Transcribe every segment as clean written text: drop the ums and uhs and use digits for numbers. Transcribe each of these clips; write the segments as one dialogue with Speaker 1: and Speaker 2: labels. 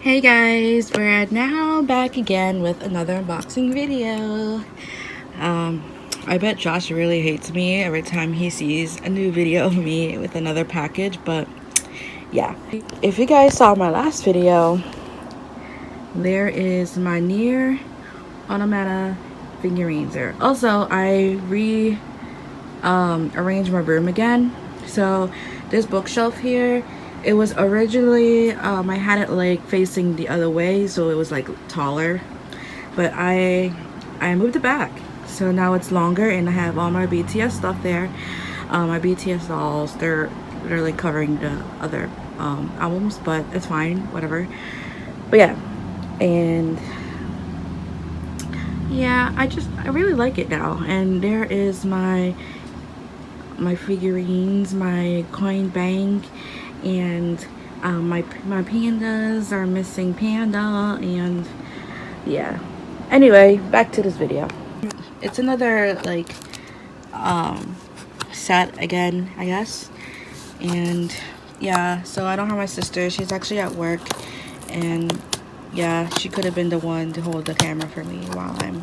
Speaker 1: Hey guys, we're now back again with another unboxing video. I bet Josh really hates me every time he sees a new video of me with another package, but yeah. If you guys saw my last video, there is my Nier Automata figurines there. Also, I arranged my room again. So this bookshelf here, it was originally I had it like facing the other way, so it was like taller, but I moved it back, so now it's longer and I have all my BTS stuff there. My BTS dolls, they're like covering the other albums, but it's fine, whatever. But yeah, and yeah, I really like it now. And there is my figurines, my coin bank, and my pandas are missing panda, and yeah. Anyway, back to this video. It's another like set again, I guess. And yeah, so I don't have my sister. She's actually at work, and yeah, she could have been the one to hold the camera for me while I'm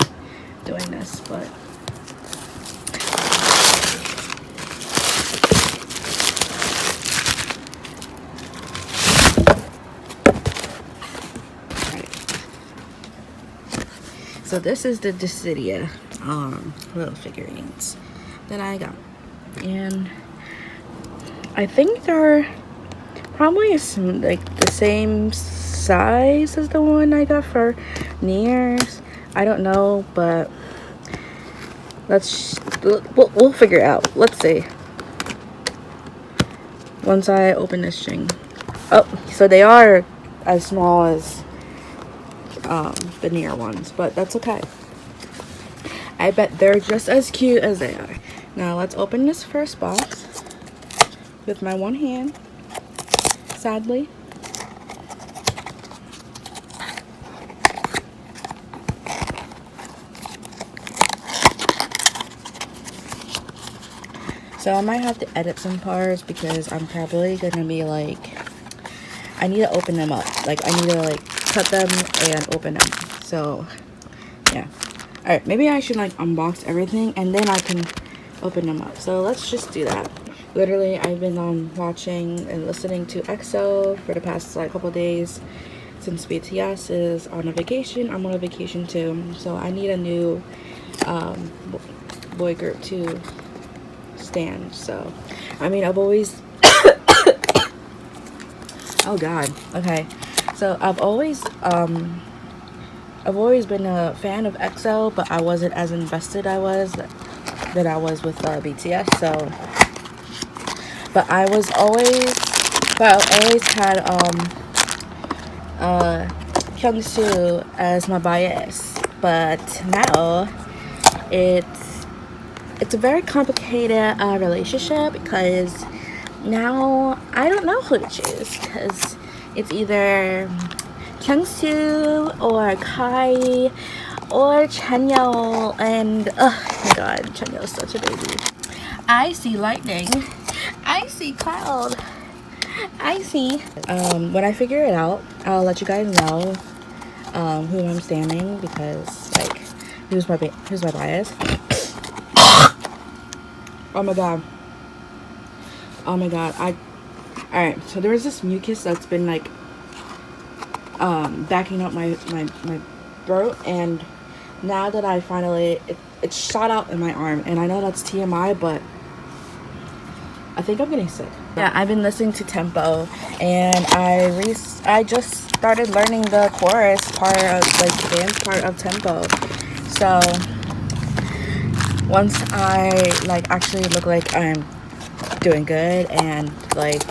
Speaker 1: doing this, but so this is the Dissidia little figurines that I got, and I think they're probably like the same size as the one I got for Niers. I don't know, but we'll figure it out. Let's see once I open this thing. Oh, so they are as small as the Nier ones, but that's okay. I bet they're just as cute as they are. Now let's open this first box with my one hand, sadly. So I might have to edit some parts because I'm probably gonna be like, I need to open them up. Like I need to like cut them and open them. So yeah. Alright, maybe I should like unbox everything and then I can open them up. So let's just do that. Literally, I've been watching and listening to EXO for the past like couple days since BTS is on a vacation. I'm on a vacation too, so I need a new boy group to stand. So I mean, I've always oh god, okay, so I've always been a fan of EXO, but I wasn't as invested that I was with BTS. So but I always had Kyungsoo as my bias, but now it's a very complicated relationship, because now I don't know who to choose, because it's either Kyungsoo or Kai or Chanyeol, and oh my god, Chanyeol's such a baby. I see lightning, I see cloud, I see. When I figure it out, I'll let you guys know who I'm standing, because like who's my bias. Oh my god, alright, so there was this mucus that's been like backing up my throat, and now that I finally it shot out in my arm, and I know that's TMI, but I think I'm getting sick. Yeah, I've been listening to Tempo, and I just started learning the chorus part of like the dance part of Tempo. So once I like actually look like I'm doing good and like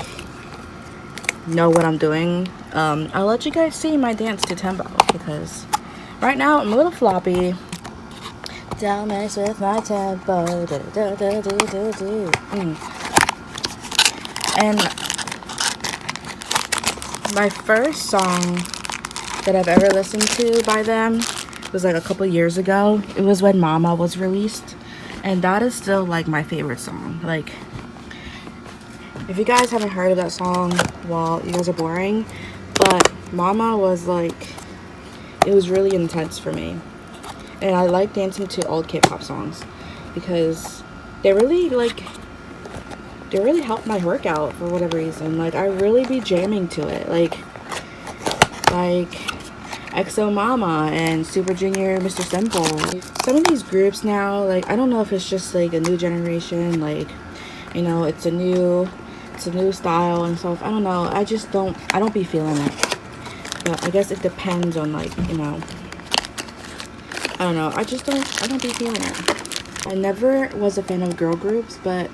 Speaker 1: know what I'm doing, I'll let you guys see my dance to Tempo, because right now I'm a little floppy. Don't mess with my tempo. And my first song that I've ever listened to by them was like a couple years ago. It was when Mama was released, and that is still like my favorite song. Like, if you guys haven't heard of that song, well, you guys are boring, but Mama was like, it was really intense for me. And I like dancing to old K-pop songs because they really help my workout for whatever reason. Like, I really be jamming to it. Like EXO Mama and Super Junior, Mr. Simple. Some of these groups now, like, I don't know if it's just like a new generation, like, you know, it's a new style and stuff. I don't know. I don't be feeling it. But I guess it depends on, like, you know, I don't know. I don't be feeling it. I never was a fan of girl groups, but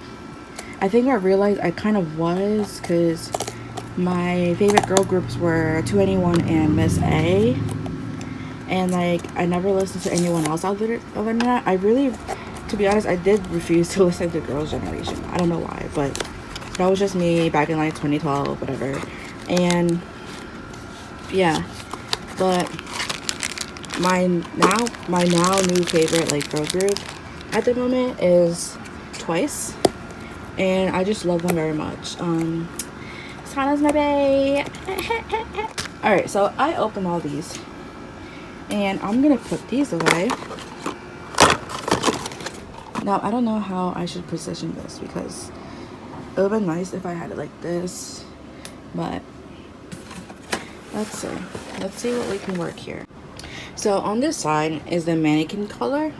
Speaker 1: I think I realized I kind of was, because my favorite girl groups were 2NE1 and Miss A. And, like, I never listened to anyone else other than that. I really, to be honest, I did refuse to listen to Girls' Generation. I don't know why, but that was just me back in, like, 2012, whatever. And yeah, but my now new favorite, like, girl group at the moment is Twice, and I just love them very much. Sana's my bae. Alright, so I opened all these, and I'm gonna put these away. Now, I don't know how I should position this, because it would have been nice if I had it like this, but let's see what we can work here. So on this side is the mannequin color,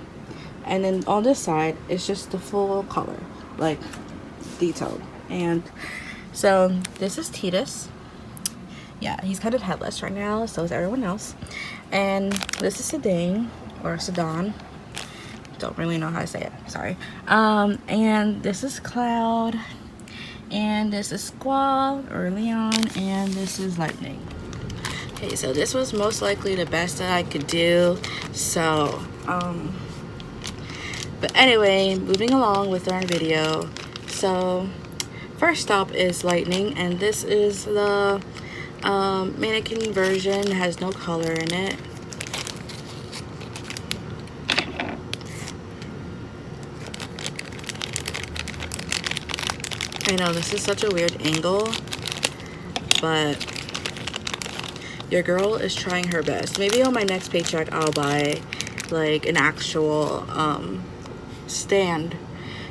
Speaker 1: and then on this side is just the full color, like detailed. And so this is Titus. Yeah, he's kind of headless right now, so is everyone else. And this is Sedan, or Sedan. Don't really know how to say it, sorry. And this is Cloud, and this is Squall or Leon, and this is Lightning. Okay, so this was most likely the best that I could do. So, but anyway, moving along with our video. So, first stop is Lightning, and this is the mannequin version. It has no color in it. I know this is such a weird angle, but your girl is trying her best. Maybe on my next paycheck I'll buy like an actual stand,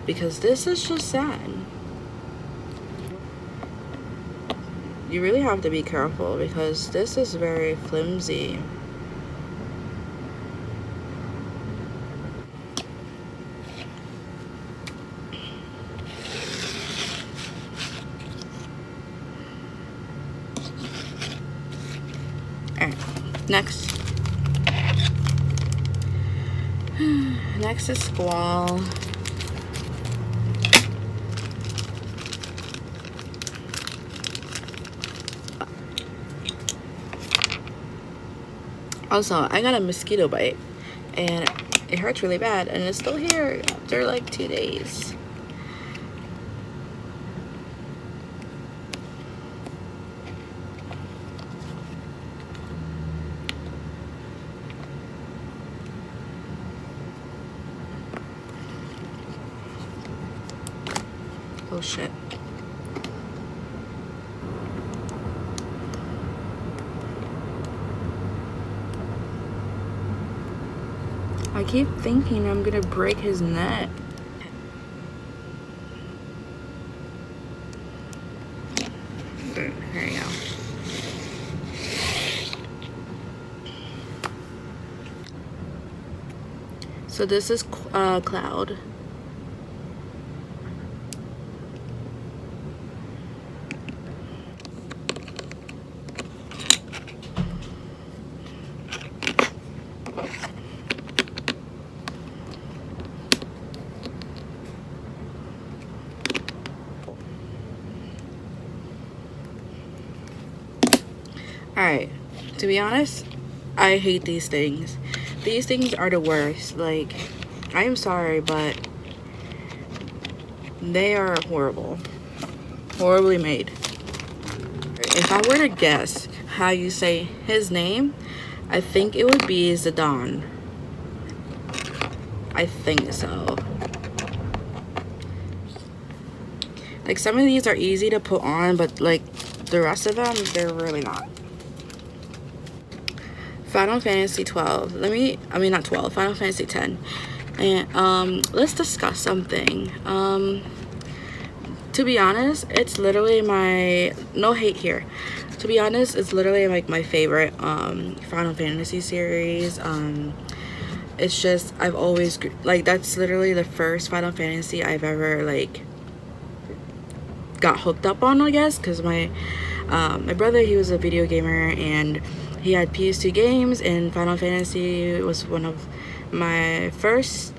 Speaker 1: because this is just sad. You really have to be careful because this is very flimsy. Next is Squall. Also, I got a mosquito bite and it hurts really bad, and it's still here after like 2 days. Oh shit. I keep thinking I'm gonna break his neck. There you go. So this is Cloud. Alright, to be honest, I hate these things. These things are the worst. Like, I am sorry, but they are horrible. Horribly made. If I were to guess how you say his name, I think it would be Zidane. I think so. Like, some of these are easy to put on, but like the rest of them, they're really not. Final Fantasy 12. Not 12, Final Fantasy 10. And let's discuss something. To be honest, it's literally no hate here. To be honest, it's literally like my favorite Final Fantasy series. It's just I've always like that's literally the first Final Fantasy I've ever like got hooked up on, I guess, because my brother, he was a video gamer and he had PS2 games, and Final Fantasy was one of my first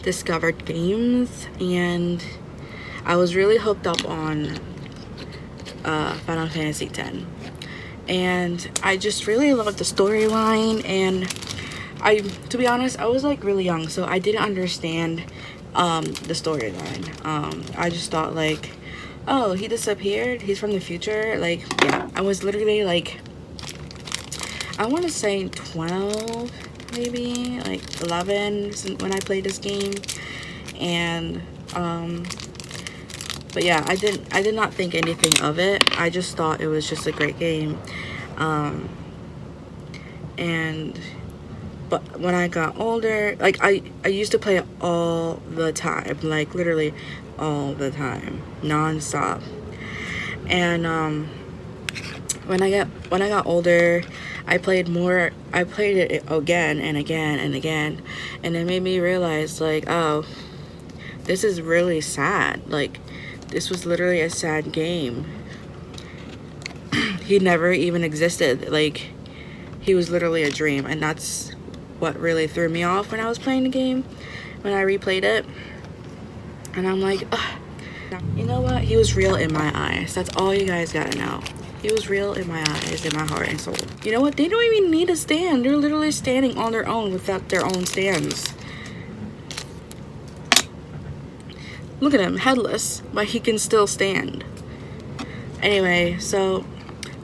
Speaker 1: discovered games, and I was really hooked up on Final Fantasy X, and I just really loved the storyline. And to be honest, I was like really young, so I didn't understand the storyline. I just thought like, oh, he disappeared, he's from the future. Like, yeah, I was literally like, I want to say 12, maybe like 11 when I played this game. And but yeah, I did not think anything of it. I just thought it was just a great game. But when I got older, like I used to play it all the time, like literally all the time, non-stop. And when I got older, I played it again and again and again, and it made me realize like, oh, this is really sad. Like, this was literally a sad game. He never even existed. Like, he was literally a dream, and that's what really threw me off when I was playing the game, when I replayed it. And I'm like, ugh. You know what? He was real in my eyes. That's all you guys gotta know. He was real in my eyes, in my heart and soul. You know what? They don't even need a stand. They're literally standing on their own without their own stands. Look at him, headless, but he can still stand. Anyway, so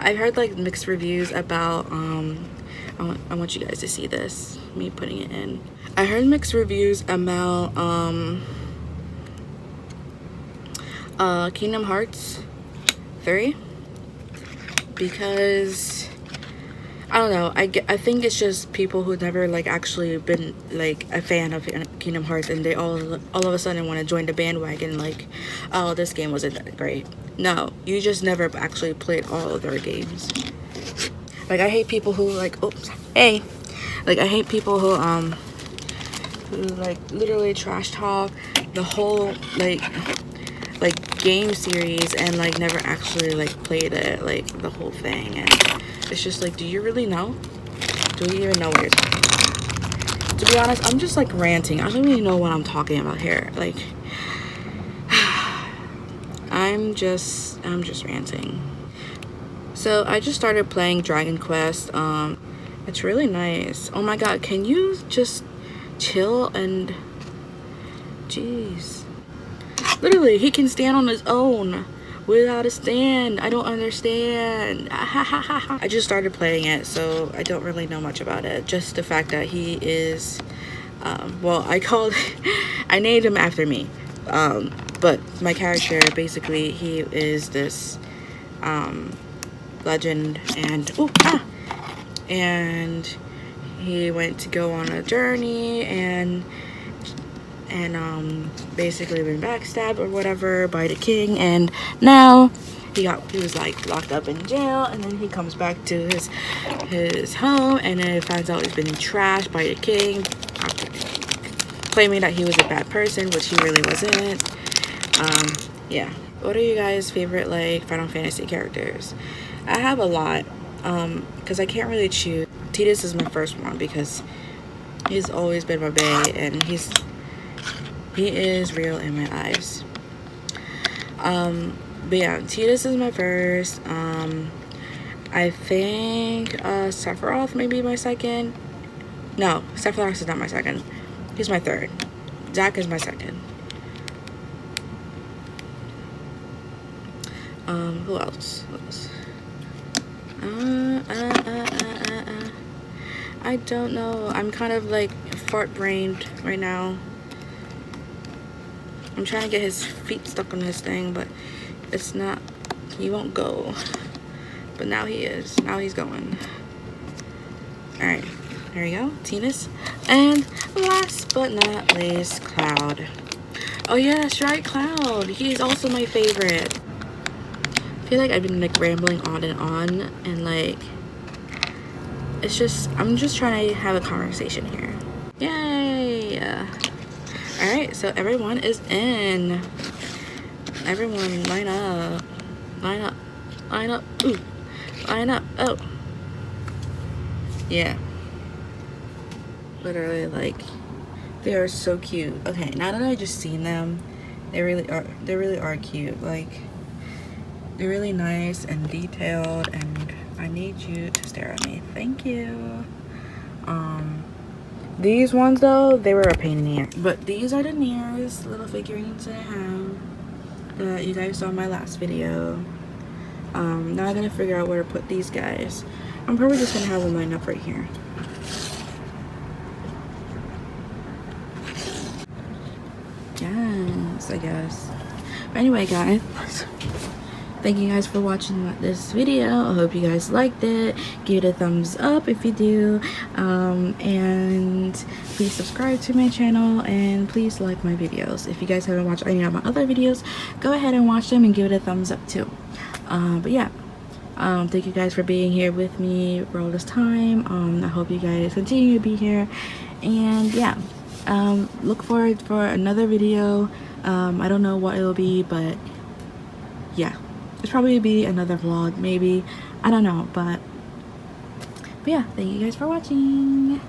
Speaker 1: I've heard like mixed reviews about I want you guys to see this, me putting it in. I heard mixed reviews about Kingdom Hearts 3, because I don't know, I think it's just people who never like actually been like a fan of Kingdom Hearts, and they all of a sudden want to join the bandwagon like, oh, this game wasn't that great. No, you just never actually played all of their games. Like, I hate people who like, oops, hey, like I hate people who like literally trash talk the whole like game series and like never actually like played it, like the whole thing. And it's just like, do you really know? Do you even know what you're talking about? To be honest, I'm just like ranting. I don't even know what I'm talking about here. Like, I'm just ranting. So I just started playing Dragon Quest. It's really nice. Oh my god, can you just chill? And jeez, literally he can stand on his own without a stand. I don't understand. I just started playing it, so I don't really know much about it. Just the fact that he is well, I named him after me, but my character, basically, he is this legend, and he went to go on a journey and basically been backstabbed or whatever by the king, and now he was like locked up in jail, and then he comes back to his home, and then finds out he's been trashed by the king, claiming that he was a bad person, which he really wasn't. Yeah. What are you guys' favorite like Final Fantasy characters? I have a lot, because I can't really choose. Tidus is my first one because he's always been my bae, and he is real in my eyes. But yeah, Tidus is my first. I think Sephiroth may be my second. No, Sephiroth is not my second. He's my third. Zack is my second. Who else? I don't know. I'm kind of like fart-brained right now. I'm trying to get his feet stuck on this thing, but it's not. He won't go. But now he is. Now he's going. Alright, there we go, Tina's. And last but not least, Cloud. Oh yeah, that's right, Cloud. He's also my favorite. I feel like I've been like rambling on and like I'm just trying to have a conversation here. Yay! Alright, so everyone is in. Everyone line up. Line up. Line up. Ooh. Line up. Oh. Yeah. Literally, like, they are so cute. Okay, now that I just seen them, they really are cute. Like, they're really nice and detailed, and I need you to stare at me. Thank you. These ones though, they were a pain in the ass. But these are the nearest little figurines that I have that you guys saw in my last video. Now I gotta figure out where to put these guys. I'm probably just gonna have them lined up right here. Yes, I guess. But anyway, guys, thank you guys for watching this video. I hope you guys liked it. Give it a thumbs up if you do, and please subscribe to my channel, and please like my videos. If you guys haven't watched any of my other videos, go ahead and watch them and give it a thumbs up too. But yeah, thank you guys for being here with me for all this time. I hope you guys continue to be here, and yeah, look forward for another video. I don't know what it'll be, but yeah, it's probably be another vlog, maybe. I don't know, but yeah, thank you guys for watching.